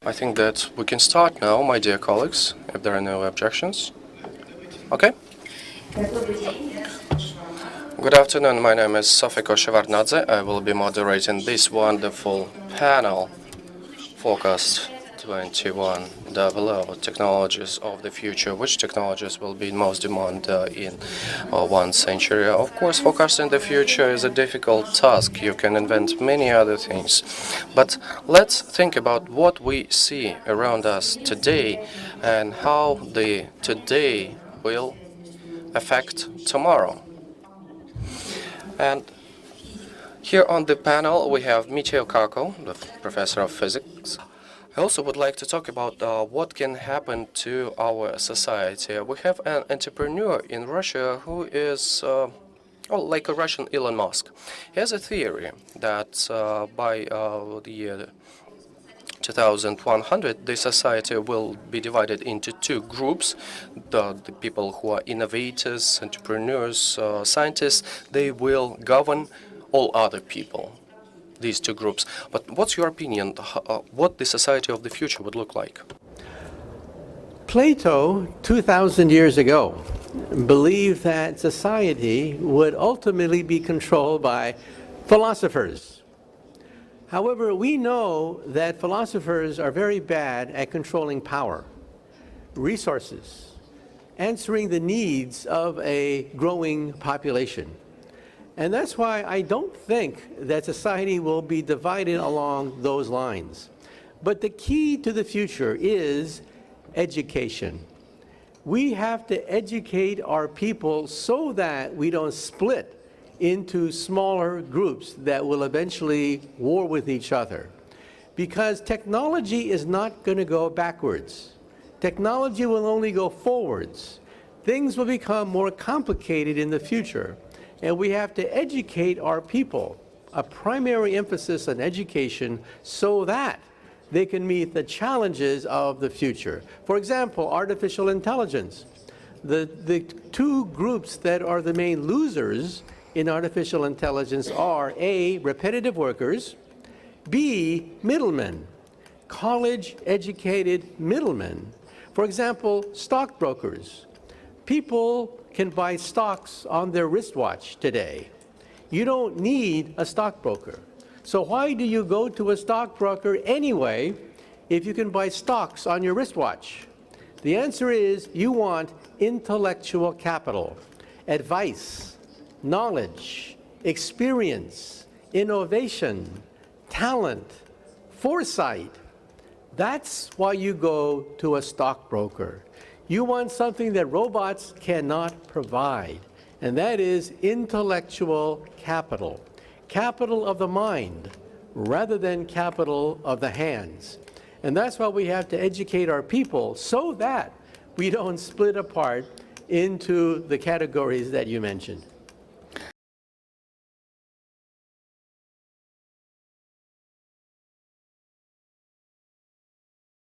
I think that we can start now, my dear colleagues, if there are no objections. Okay? Good afternoon, my name is Sofiko Shevardnadze. I will be moderating this wonderful panel, Focus 2100, Technologies of the Future. Which technologies will be in most demand in 1 century? Of course, forecasting the future is a difficult task. You can invent many other things. But let's think about what we see around us today and how the today will affect tomorrow. And here on the panel we have MICHIO KAKU, the professor of physics. I also would like to talk about what can happen to our society. We have an entrepreneur in Russia who is like a Russian Elon Musk. He has a theory that by the year 2100, the society will be divided into 2 groups. The people who are innovators, entrepreneurs, scientists, they will govern all other people, these 2 groups. But what's your opinion, what the society of the future would look like? Plato, 2,000 years ago, believed that society would ultimately be controlled by philosophers. However, we know that philosophers are very bad at controlling power, resources, answering the needs of a growing population. And that's why I don't think that society will be divided along those lines. But the key to the future is education. We have to educate our people so that we don't split into smaller groups that will eventually war with each other. Because technology is not going to go backwards. Technology will only go forwards. Things will become more complicated in the future. And we have to educate our people, a primary emphasis on education, so that they can meet the challenges of the future. For example, artificial intelligence. The 2 groups that are the main losers in artificial intelligence are A, repetitive workers, B, middlemen, college-educated middlemen. For example, stockbrokers. People can buy stocks on their wristwatch today. You don't need a stockbroker. So why do you go to a stockbroker anyway if you can buy stocks on your wristwatch? The answer is you want intellectual capital, advice, knowledge, experience, innovation, talent, foresight. That's why you go to a stockbroker. You want something that robots cannot provide, and that is intellectual capital. Capital of the mind, rather than capital of the hands. And that's why we have to educate our people so that we don't split apart into the categories that you mentioned.